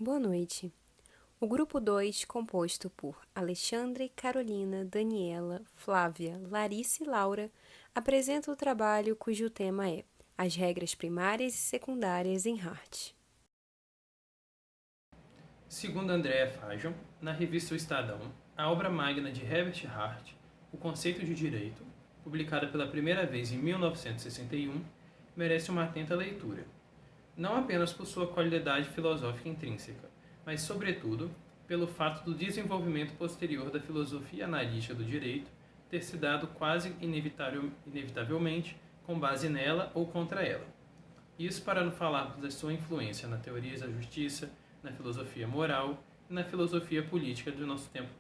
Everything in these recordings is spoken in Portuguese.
Boa noite. O grupo 2, composto por Alexandre, Carolina, Daniela, Flávia, Larissa e Laura, apresenta o trabalho cujo tema é As regras primárias e secundárias em Hart. Segundo Andrea Fajon, na revista O Estadão, a obra magna de Herbert Hart, O Conceito de Direito, publicada pela primeira vez em 1961, merece uma atenta leitura. Não apenas por sua qualidade filosófica intrínseca, mas, sobretudo, pelo fato do desenvolvimento posterior da filosofia analítica do direito ter se dado quase inevitavelmente com base nela ou contra ela. Isso para não falarmos da sua influência na teoria da justiça, na filosofia moral e na filosofia política do nosso tempo.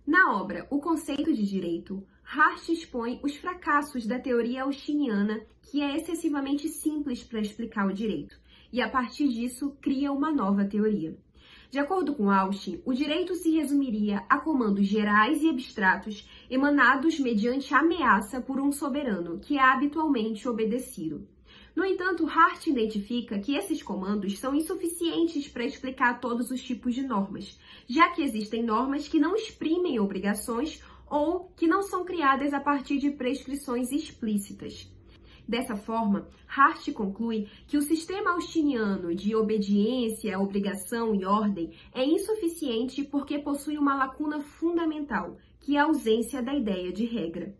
Na obra O Conceito de Direito, Hart expõe os fracassos da teoria austiniana, que é excessivamente simples para explicar o direito, e a partir disso cria uma nova teoria. De acordo com Austin, o direito se resumiria a comandos gerais e abstratos emanados mediante ameaça por um soberano, que é habitualmente obedecido. No entanto, Hart identifica que esses comandos são insuficientes para explicar todos os tipos de normas, já que existem normas que não exprimem obrigações ou que não são criadas a partir de prescrições explícitas. Dessa forma, Hart conclui que o sistema austiniano de obediência, obrigação e ordem é insuficiente porque possui uma lacuna fundamental, que é a ausência da ideia de regra.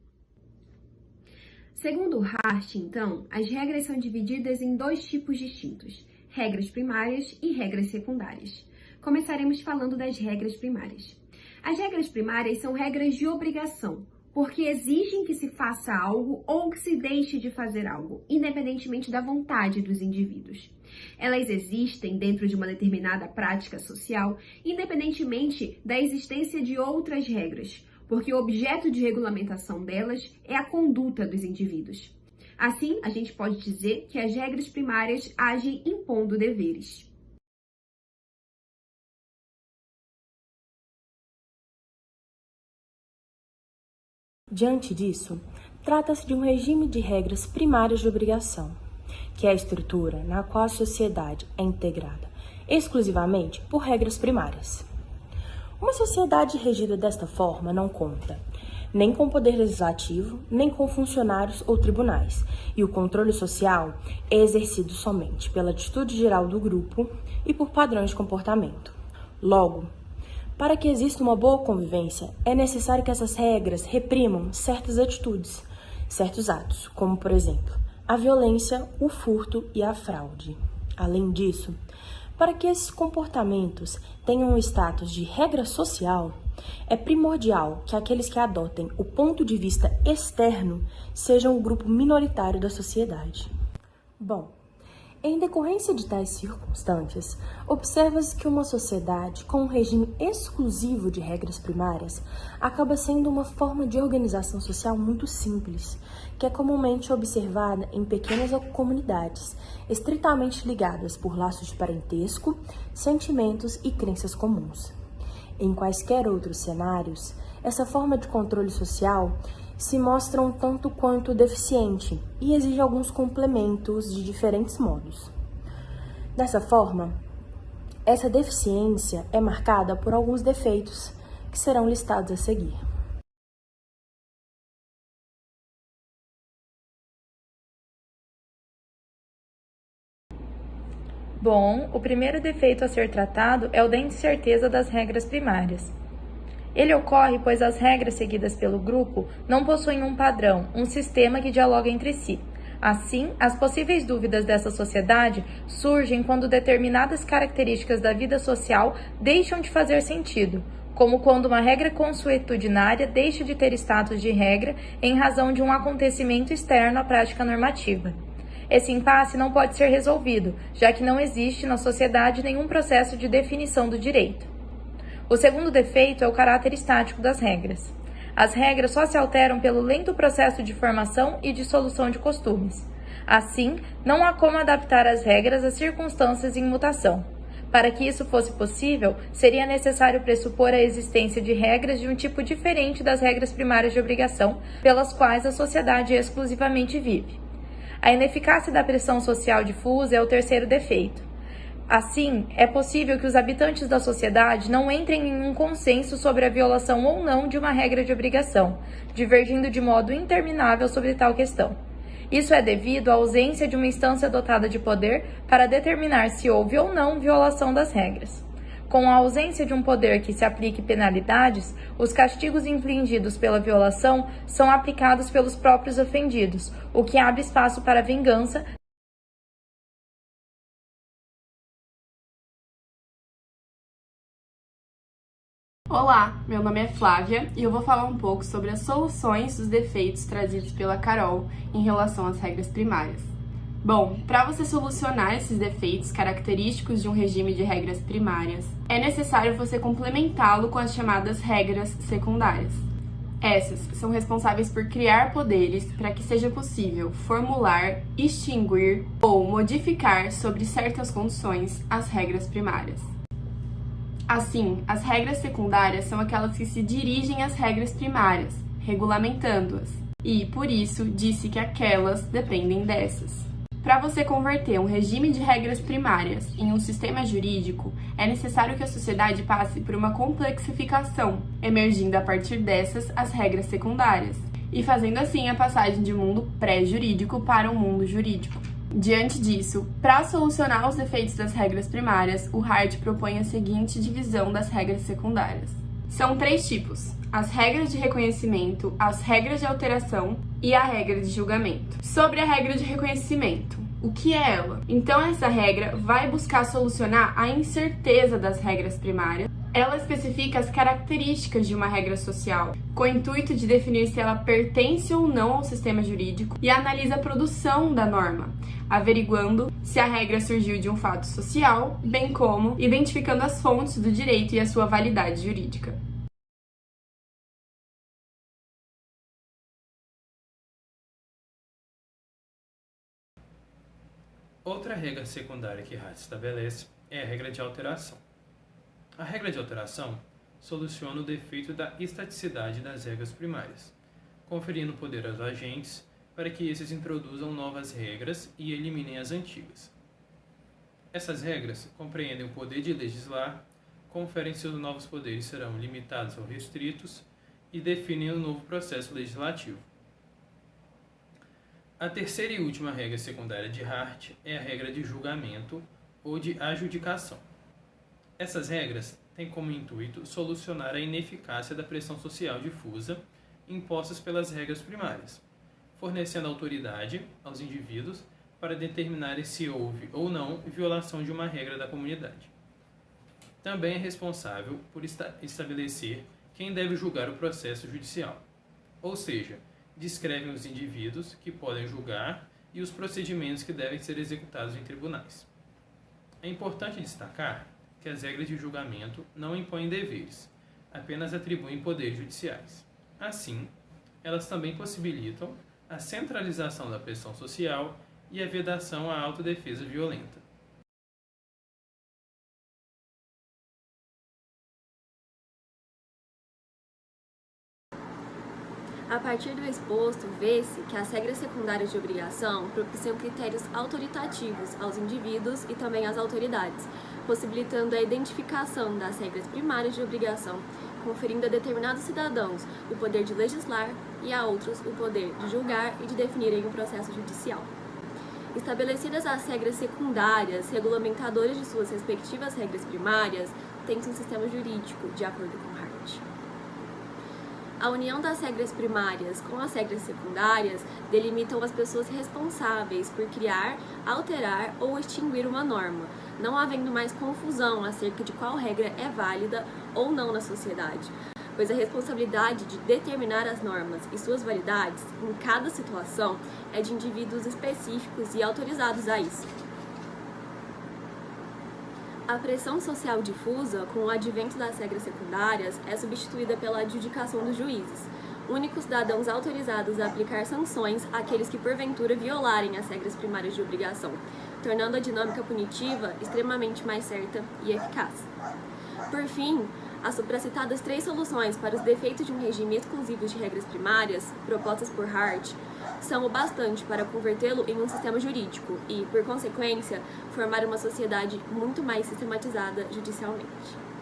Segundo Hart, então, as regras são divididas em dois tipos distintos, regras primárias e regras secundárias. Começaremos falando das regras primárias. As regras primárias são regras de obrigação, porque exigem que se faça algo ou que se deixe de fazer algo, independentemente da vontade dos indivíduos. Elas existem dentro de uma determinada prática social, independentemente da existência de outras regras, porque o objeto de regulamentação delas é a conduta dos indivíduos. Assim, a gente pode dizer que as regras primárias agem impondo deveres. Diante disso, trata-se de um regime de regras primárias de obrigação, que é a estrutura na qual a sociedade é integrada exclusivamente por regras primárias. Uma sociedade regida desta forma não conta nem com o poder legislativo, nem com funcionários ou tribunais, e o controle social é exercido somente pela atitude geral do grupo e por padrões de comportamento. Logo, para que exista uma boa convivência, é necessário que essas regras reprimam certas atitudes, certos atos, como, por exemplo, a violência, o furto e a fraude. Além disso, para que esses comportamentos tenham um status de regra social, é primordial que aqueles que adotem o ponto de vista externo sejam o grupo minoritário da sociedade. Bom, em decorrência de tais circunstâncias, observa-se que uma sociedade com um regime exclusivo de regras primárias acaba sendo uma forma de organização social muito simples, que é comumente observada em pequenas comunidades, estritamente ligadas por laços de parentesco, sentimentos e crenças comuns. Em quaisquer outros cenários, essa forma de controle social se mostra um tanto quanto deficiente e exige alguns complementos de diferentes modos. Dessa forma, essa deficiência é marcada por alguns defeitos que serão listados a seguir. Bom, o primeiro defeito a ser tratado é o da incerteza das regras primárias. Ele ocorre pois as regras seguidas pelo grupo não possuem um padrão, um sistema que dialoga entre si. Assim, as possíveis dúvidas dessa sociedade surgem quando determinadas características da vida social deixam de fazer sentido, como quando uma regra consuetudinária deixa de ter status de regra em razão de um acontecimento externo à prática normativa. Esse impasse não pode ser resolvido, já que não existe na sociedade nenhum processo de definição do direito. O segundo defeito é o caráter estático das regras. As regras só se alteram pelo lento processo de formação e dissolução de costumes. Assim, não há como adaptar as regras às circunstâncias em mutação. Para que isso fosse possível, seria necessário pressupor a existência de regras de um tipo diferente das regras primárias de obrigação, pelas quais a sociedade exclusivamente vive. A ineficácia da pressão social difusa é o terceiro defeito. Assim, é possível que os habitantes da sociedade não entrem em um consenso sobre a violação ou não de uma regra de obrigação, divergindo de modo interminável sobre tal questão. Isso é devido à ausência de uma instância dotada de poder para determinar se houve ou não violação das regras. Com a ausência de um poder que se aplique penalidades, os castigos infligidos pela violação são aplicados pelos próprios ofendidos, o que abre espaço para a vingança. Olá, meu nome é Flávia e eu vou falar um pouco sobre as soluções dos defeitos trazidos pela Carol em relação às regras primárias. Bom, para você solucionar esses defeitos característicos de um regime de regras primárias, é necessário você complementá-lo com as chamadas regras secundárias. Essas são responsáveis por criar poderes para que seja possível formular, extinguir ou modificar sobre certas condições as regras primárias. Assim, as regras secundárias são aquelas que se dirigem às regras primárias, regulamentando-as, e, por isso, disse que aquelas dependem dessas. Para você converter um regime de regras primárias em um sistema jurídico, é necessário que a sociedade passe por uma complexificação, emergindo a partir dessas as regras secundárias, e fazendo assim a passagem de um mundo pré-jurídico para um mundo jurídico. Diante disso, para solucionar os defeitos das regras primárias, o Hart propõe a seguinte divisão das regras secundárias. São 3 tipos: as regras de reconhecimento, as regras de alteração e a regra de julgamento. Sobre a regra de reconhecimento, o que é ela? Então, essa regra vai buscar solucionar a incerteza das regras primárias. Ela especifica as características de uma regra social, com o intuito de definir se ela pertence ou não ao sistema jurídico, e analisa a produção da norma, averiguando se a regra surgiu de um fato social, bem como identificando as fontes do direito e a sua validade jurídica. Outra regra secundária que Hart estabelece é a regra de alteração. A regra de alteração soluciona o defeito da estaticidade das regras primárias, conferindo poder aos agentes para que esses introduzam novas regras e eliminem as antigas. Essas regras compreendem o poder de legislar, conferem se os novos poderes serão limitados ou restritos e definem o novo processo legislativo. A terceira e última regra secundária de Hart é a regra de julgamento ou de adjudicação. Essas regras têm como intuito solucionar a ineficácia da pressão social difusa impostas pelas regras primárias, fornecendo autoridade aos indivíduos para determinarem se houve ou não violação de uma regra da comunidade. Também é responsável por estabelecer quem deve julgar o processo judicial, ou seja, descrevem os indivíduos que podem julgar e os procedimentos que devem ser executados em tribunais. É importante destacar que as regras de julgamento não impõem deveres, apenas atribuem poderes judiciais. Assim, elas também possibilitam a centralização da pressão social e a vedação à autodefesa violenta. A partir do exposto, vê-se que as regras secundárias de obrigação propiciam critérios autoritativos aos indivíduos e também às autoridades, possibilitando a identificação das regras primárias de obrigação, conferindo a determinados cidadãos o poder de legislar e a outros o poder de julgar e de definirem o processo judicial. Estabelecidas as regras secundárias, regulamentadoras de suas respectivas regras primárias, tem-se um sistema jurídico, de acordo com Hart. A união das regras primárias com as regras secundárias delimitam as pessoas responsáveis por criar, alterar ou extinguir uma norma, não havendo mais confusão acerca de qual regra é válida ou não na sociedade, pois a responsabilidade de determinar as normas e suas validades em cada situação é de indivíduos específicos e autorizados a isso. A pressão social difusa, com o advento das regras secundárias, é substituída pela adjudicação dos juízes, únicos cidadãos autorizados a aplicar sanções àqueles que porventura violarem as regras primárias de obrigação, tornando a dinâmica punitiva extremamente mais certa e eficaz. Por fim, as supracitadas 3 soluções para os defeitos de um regime exclusivo de regras primárias, propostas por Hart, são o bastante para convertê-lo em um sistema jurídico e, por consequência, formar uma sociedade muito mais sistematizada judicialmente.